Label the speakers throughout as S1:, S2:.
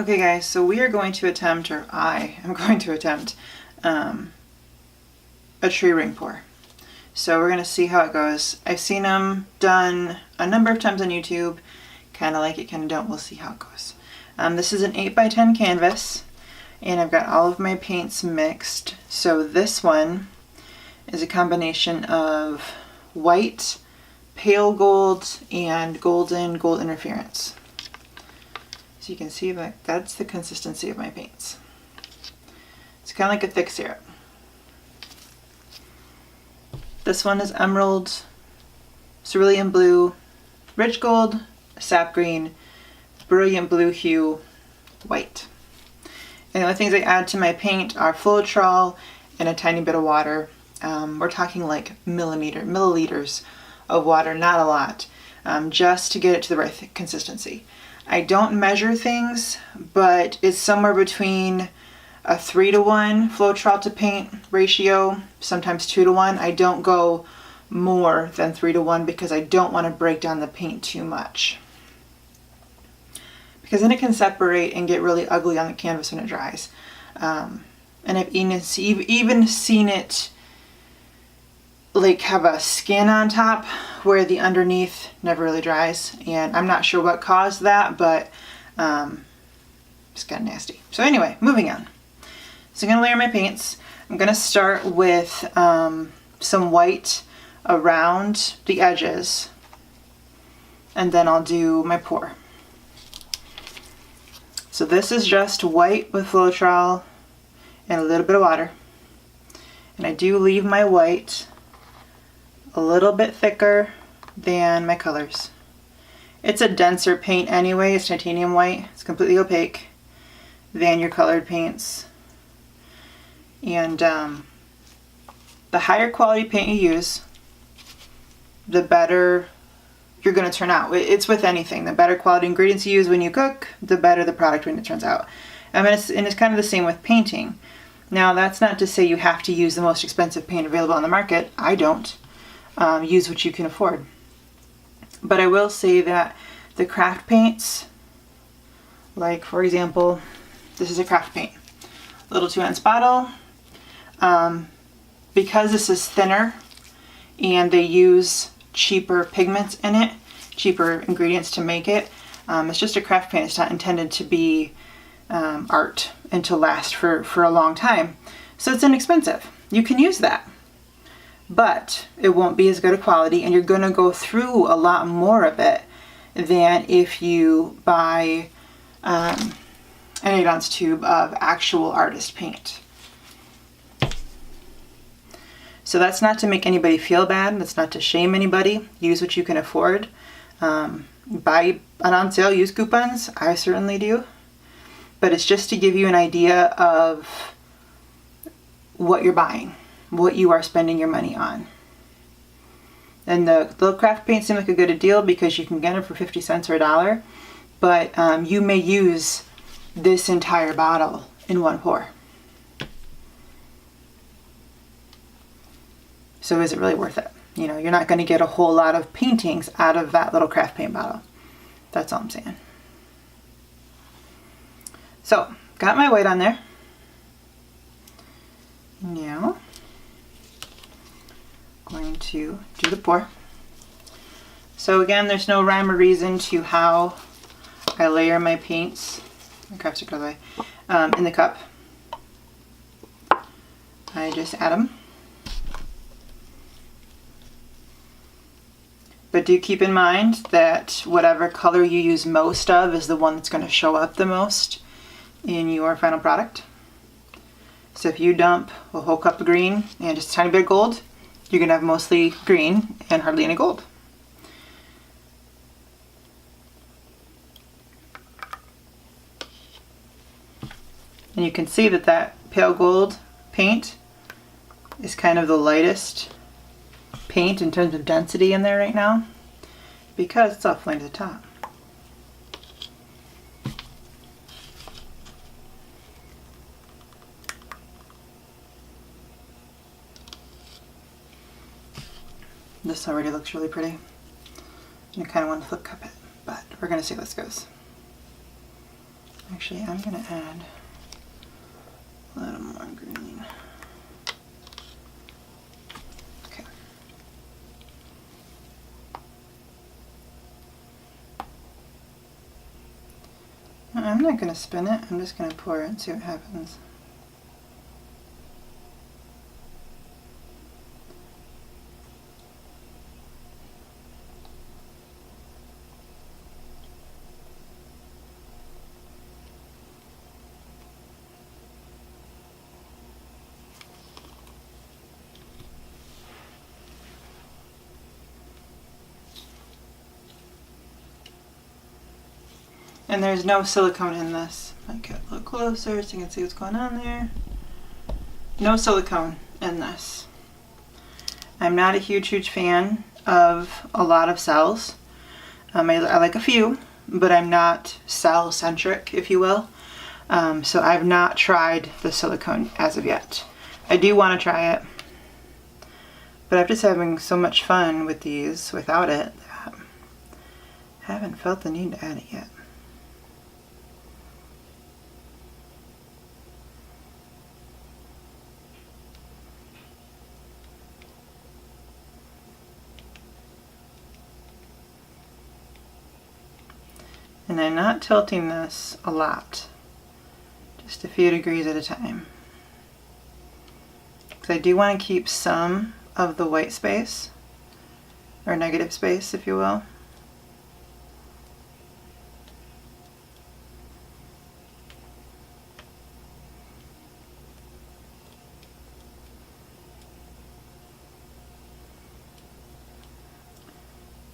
S1: Okay guys, so we are going to attempt, or I am going to attempt, a tree ring pour. So we're going to see how it goes. I've seen them done a number of times on YouTube. Kind of like it, kind of don't. We'll see how it goes. This is an 8x10 canvas, and I've got all of my paints mixed. So this one is a combination of white, pale gold, and gold interference. So you can see that that's the consistency of my paints. It's kind of like a thick syrup. This one is emerald, cerulean blue, rich gold, sap green, brilliant blue hue, white. And the only things I add to my paint are Floetrol and a tiny bit of water. We're talking like milliliters of water, not a lot, just to get it to the right consistency. I don't measure things, but it's somewhere between a 3-to-1 Floetrol to paint ratio, sometimes 2-to-1. I don't go more than 3-to-1 because I don't want to break down the paint too much. Because then it can separate and get really ugly on the canvas when it dries. And I've even seen it like have a skin on top where the underneath never really dries, and I'm not sure what caused that, but it's kind of nasty. So anyway, moving on. So I'm going to layer my paints. I'm going to start with some white around the edges, and then I'll do my pour. So this is just white with Floetrol and a little bit of water, and I do leave my white a little bit thicker than my colors. It's a denser paint anyway. It's titanium white. It's completely opaque than your colored paints. And the higher quality paint you use, the better you're going to turn out. It's with anything. The better quality ingredients you use when you cook, the better the product when it turns out. And it's kind of the same with painting. Now, that's not to say you have to use the most expensive paint available on the market. I don't. Use what you can afford. But I will say that the craft paints, like for example, this is a craft paint, little 2-ounce bottle. Because this is thinner and they use cheaper pigments in it, cheaper ingredients to make it, it's just a craft paint. It's not intended to be art and to last for a long time. So it's inexpensive. You can use that, but it won't be as good a quality, and you're going to go through a lot more of it than if you buy an 8-ounce tube of actual artist paint. So that's not to make anybody feel bad. That's not to shame anybody. Use what you can afford. Buy it on sale, use coupons. I certainly do. But it's just to give you an idea of what you're buying, what you are spending your money on. And the little craft paints seem like a good deal because you can get them for 50 cents or $1, but you may use this entire bottle in one pour. So is it really worth it? You know, you're not going to get a whole lot of paintings out of that little craft paint bottle. That's all I'm saying. So, got my white on there. Now, going to do the pour. So again, there's no rhyme or reason to how I layer my paints. My crafts are cut away. In the cup. I just add them. But do keep in mind that whatever color you use most of is the one that's going to show up the most in your final product. So if you dump a whole cup of green and just a tiny bit of gold, you're going to have mostly green and hardly any gold. And you can see that that pale gold paint is kind of the lightest paint in terms of density in there right now because it's all flame to the top. This already looks really pretty. I kind of want to flip cup it, but we're going to see how this goes. Actually, I'm going to add a little more green. Okay. I'm not going to spin it, I'm just going to pour it and see what happens. And there's no silicone in this. I get a little closer so you can see what's going on there. No silicone in this. I'm not a huge fan of a lot of cells. I like a few, but I'm not cell centric, if you will. So I've not tried the silicone as of yet. I do want to try it, but I'm just having so much fun with these without it that I haven't felt the need to add it yet. And I'm not tilting this a lot, just a few degrees at a time. Because I do want to keep some of the white space, or negative space, if you will.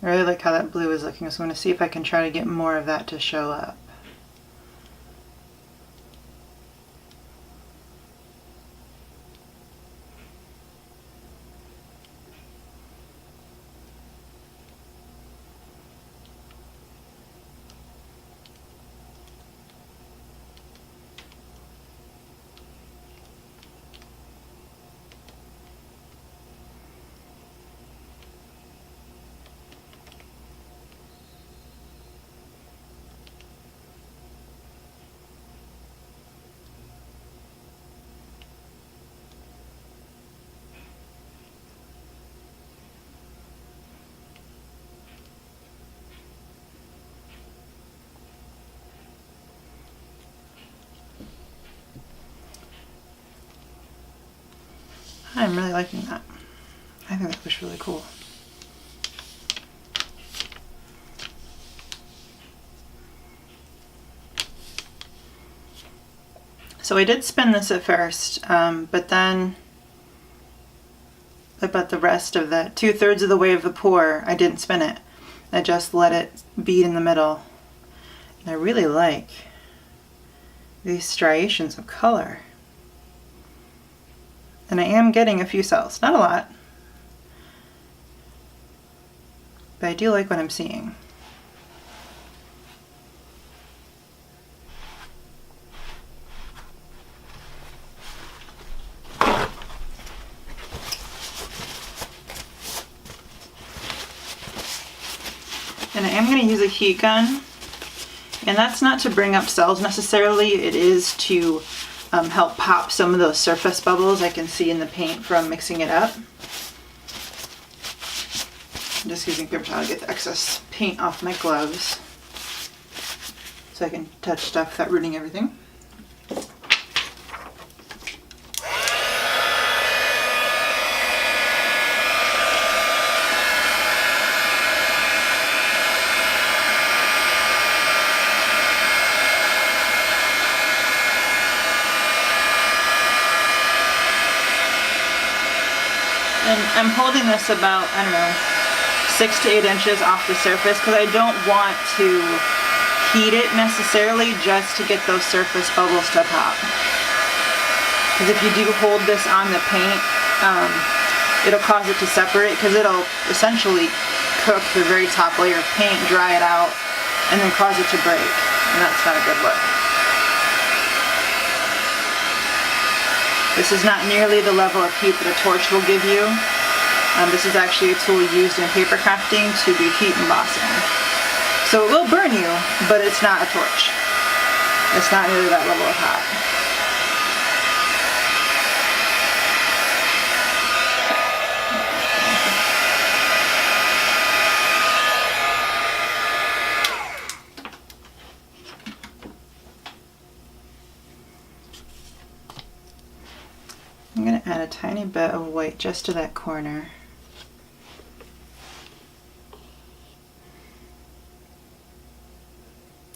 S1: I really like how that blue is looking, so I'm going to see if I can try to get more of that to show up. I'm really liking that. I think that looks really cool. So I did spin this at first, but then about the rest of the 2/3 of the way of the pour, I didn't spin it. I just let it bead in the middle. And I really like these striations of color. And I am getting a few cells, not a lot, but I do like what I'm seeing. And I am going to use a heat gun, and that's not to bring up cells necessarily, it is to help pop some of those surface bubbles I can see in the paint from mixing it up. I'm just using paper towel to get the excess paint off my gloves so I can touch stuff without ruining everything. And I'm holding this about, I don't know, 6 to 8 inches off the surface because I don't want to heat it necessarily, just to get those surface bubbles to pop. Because if you do hold this on the paint, it'll cause it to separate, because it'll essentially cook the very top layer of paint, dry it out, and then cause it to break. And that's not a good look. This is not nearly the level of heat that a torch will give you. This is actually a tool used in paper crafting to do heat embossing. So it will burn you, but it's not a torch. It's not nearly that level of hot. I'm going to add a tiny bit of white just to that corner.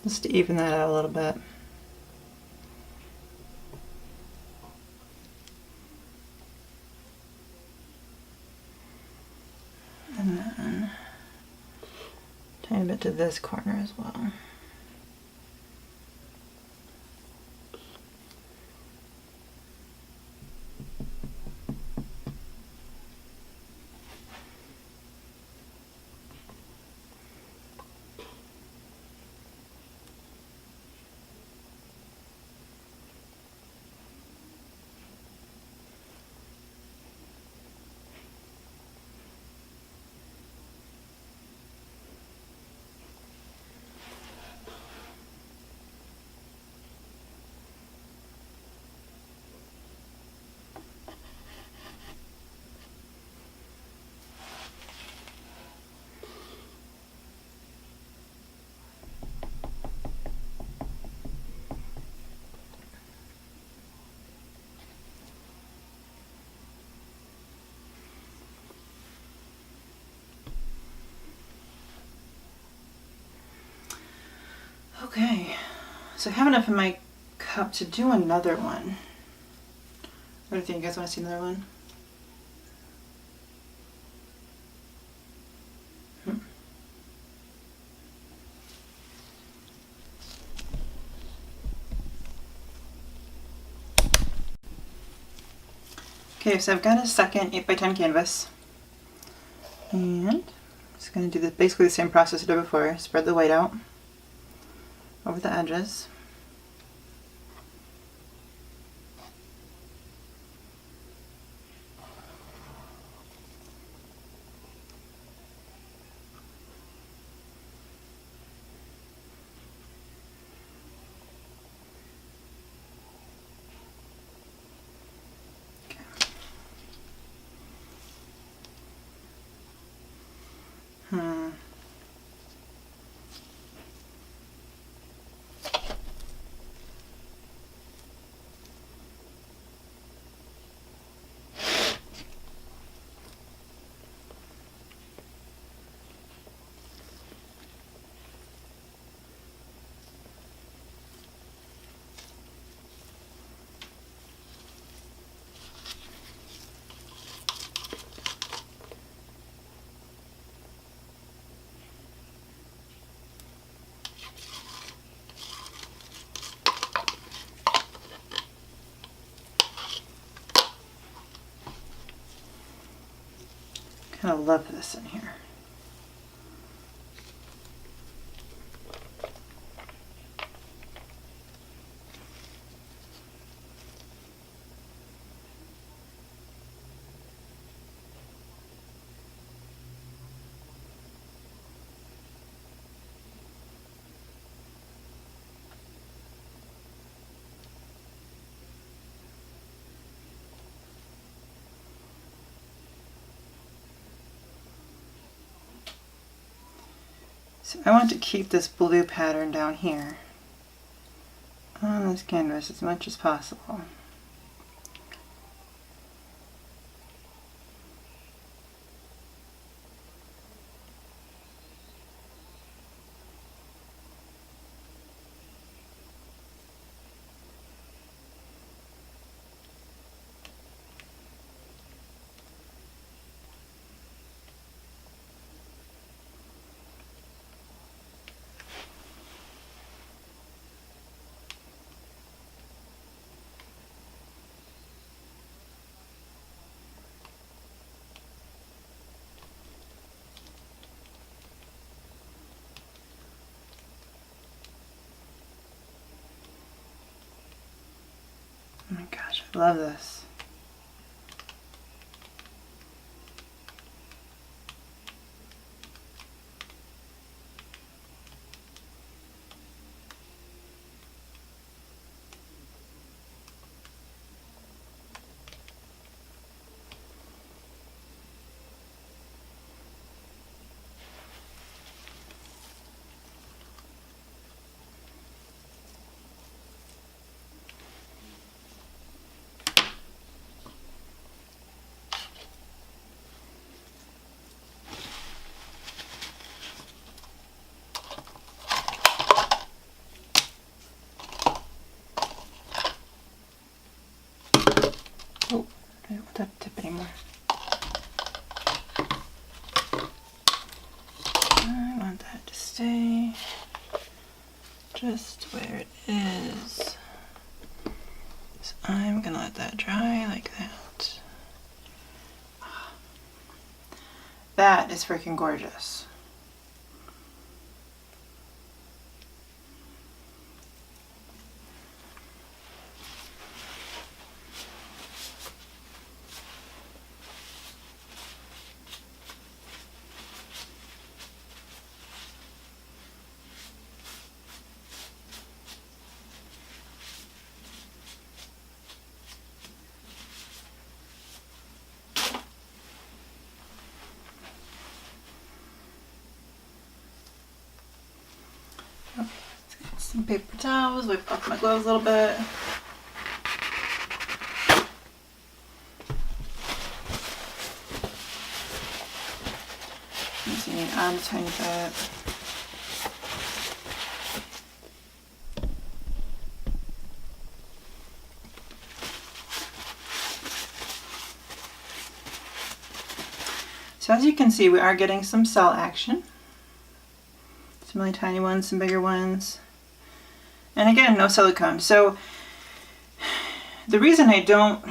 S1: Just to even that out a little bit. And then a tiny bit to this corner as well. Okay, so I have enough in my cup to do another one. What do you think? You guys want to see another one? Okay, so I've got a second 8x10 canvas. And I'm just going to do basically the same process I did before. Spread the white out over the edges. I kind of love this in here. So I want to keep this blue pattern down here on this canvas as much as possible. Oh my gosh, I love this. just where it is. So I'm gonna let that dry like that. That is freaking gorgeous. Okay, let's get some paper towels, wipe off my gloves a little bit. I'm just going to add a tiny bit. So as you can see, we are getting some cell action. Some really tiny ones, some bigger ones. And again, no silicone. So the reason I don't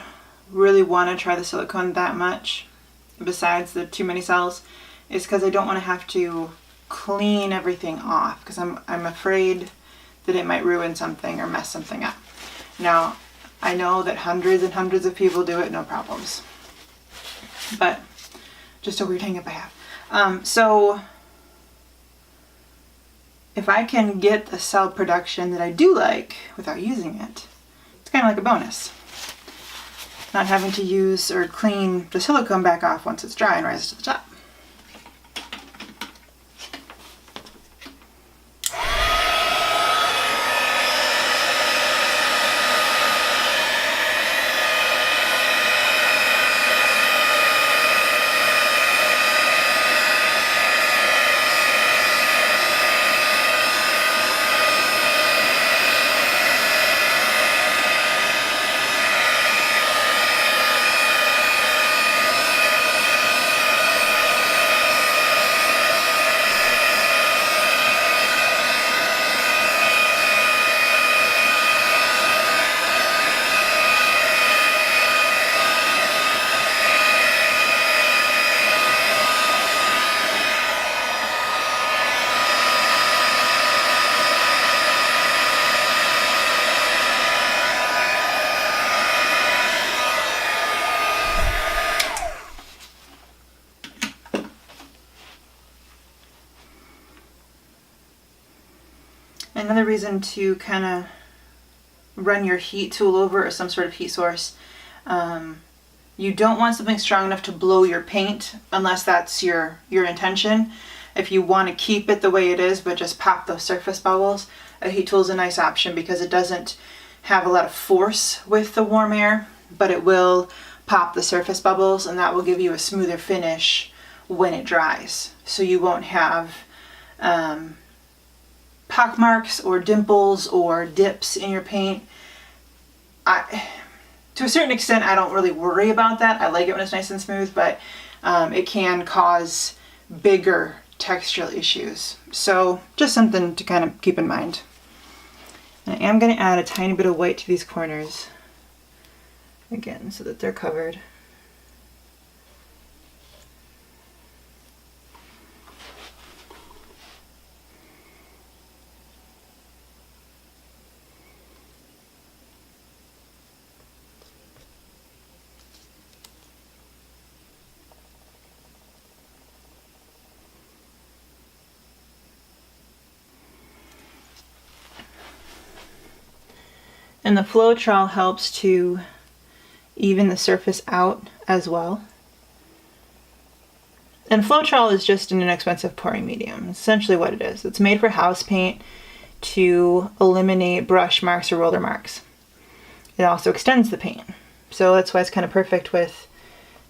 S1: really want to try the silicone that much, besides the too many cells, is because I don't want to have to clean everything off, because I'm afraid that it might ruin something or mess something up. Now, I know that hundreds and hundreds of people do it, no problems. But just a weird hang up I have. So if I can get the cell production that I do like without using it, it's kind of like a bonus. Not having to use or clean the silicone back off once it's dry and rises to the top. Another reason to kind of run your heat tool over or some sort of heat source. You don't want something strong enough to blow your paint unless that's your intention. If you want to keep it the way it is but just pop those surface bubbles, a heat tool is a nice option because it doesn't have a lot of force with the warm air, but it will pop the surface bubbles, and that will give you a smoother finish when it dries. So you won't have pock marks or dimples or dips in your paint. To a certain extent, I don't really worry about that. I like it when it's nice and smooth, but it can cause bigger textural issues. So just something to kind of keep in mind. And I am going to add a tiny bit of white to these corners, again, so that they're covered. And the Floetrol helps to even the surface out as well. And Floetrol is just an inexpensive pouring medium. Essentially what it is. It's made for house paint to eliminate brush marks or roller marks. It also extends the paint. So that's why it's kind of perfect with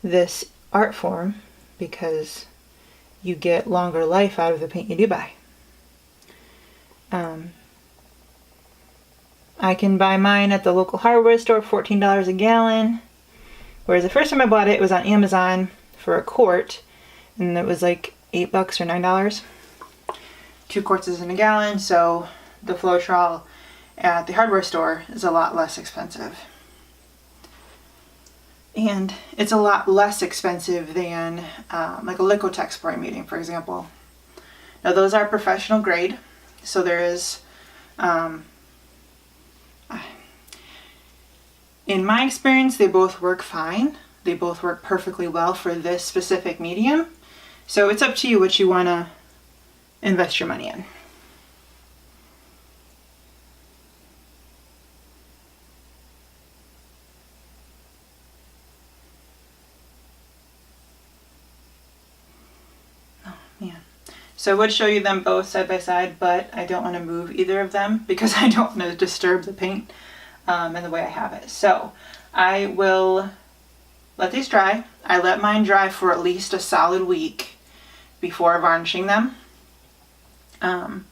S1: this art form, because you get longer life out of the paint you do buy. I can buy mine at the local hardware store, $14 a gallon. Whereas the first time I bought it, it was on Amazon for a quart, and it was like $8 or $9. 2 quarts is in a gallon, so the Floetrol at the hardware store is a lot less expensive. And it's a lot less expensive than like a Liquitex pouring medium, for example. Now those are professional grade, so there is, in my experience, they both work fine. They both work perfectly well for this specific medium. So it's up to you what you want to invest your money in. Oh, man. So I would show you them both side by side, but I don't want to move either of them because I don't want to disturb the paint and the way I have it. So I will let these dry. I let mine dry for at least a solid week before varnishing them. And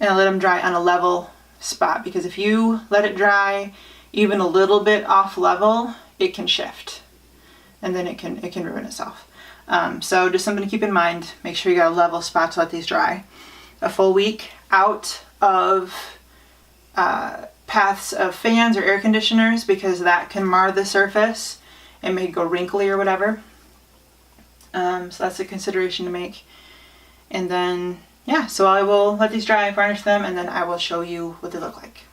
S1: I let them dry on a level spot, because if you let it dry even a little bit off level, it can shift and then it can ruin itself. So just something to keep in mind. Make sure you got a level spot to let these dry. A full week out of paths of fans or air conditioners, because that can mar the surface and make it go wrinkly or whatever. So that's a consideration to make. And then, yeah, so I will let these dry, varnish them, and then I will show you what they look like.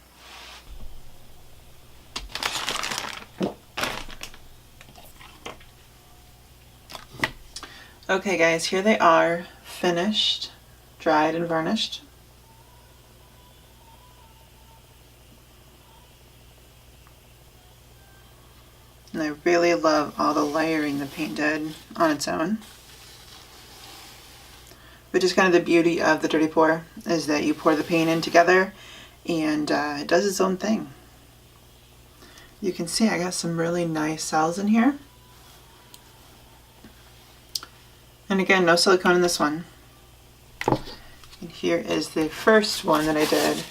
S1: Okay guys, here they are, finished, dried and varnished. And I really love all the layering the paint did on its own. Which is kind of the beauty of the dirty pour, is that you pour the paint in together and it does its own thing. You can see I got some really nice cells in here. And again, no silicone in this one. And here is the first one that I did,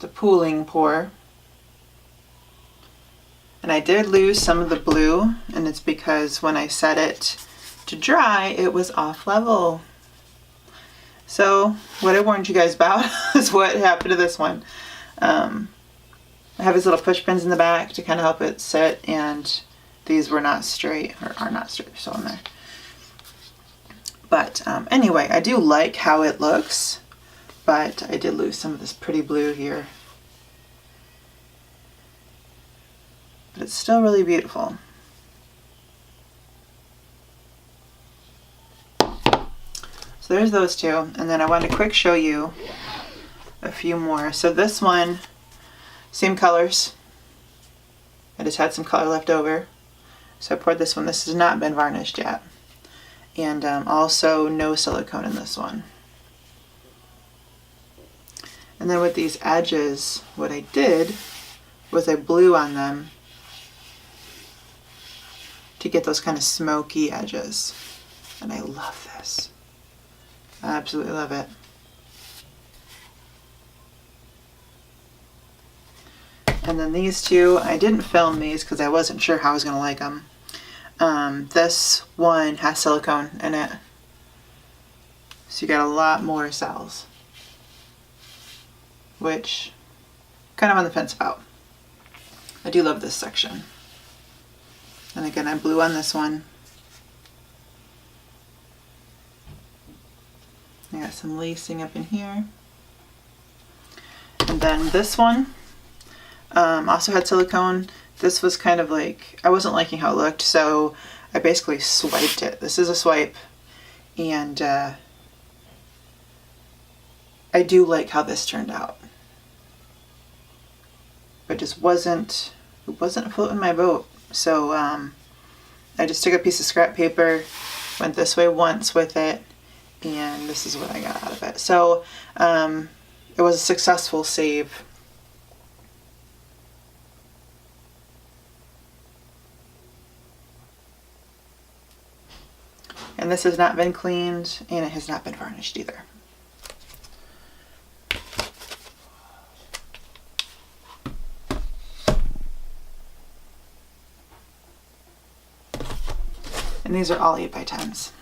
S1: the pooling pour. And I did lose some of the blue, and it's because when I set it to dry, it was off level. So what I warned you guys about is what happened to this one. I have these little push pins in the back to kind of help it sit, and these were not straight, or are not straight, so in there. But anyway, I do like how it looks, but I did lose some of this pretty blue here. But it's still really beautiful. So there's those two, and then I wanted to quick show you a few more. So this one, same colors. I just had some color left over, so I poured this one. This has not been varnished yet. And also no silicone in this one. And then with these edges, what I did was I blew on them to get those kind of smoky edges. And I love this. I absolutely love it. And then these two, I didn't film these because I wasn't sure how I was going to like them. This one has silicone in it, so you got a lot more cells, which kind of on the fence about. I do love this section. And again, I blew on this one. I got some lacing up in here. And then this one also had silicone. This was kind of like, I wasn't liking how it looked, so I basically swiped it. This is a swipe, and I do like how this turned out. It just wasn't floating my boat. So I just took a piece of scrap paper, went this way once with it, and this is what I got out of it. So it was a successful save. And this has not been cleaned, and it has not been varnished either. And these are all 8x10s.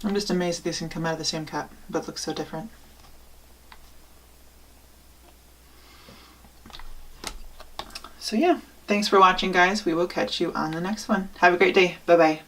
S1: I'm just amazed that these can come out of the same cup, but look so different. So yeah, thanks for watching, guys. We will catch you on the next one. Have a great day. Bye-bye.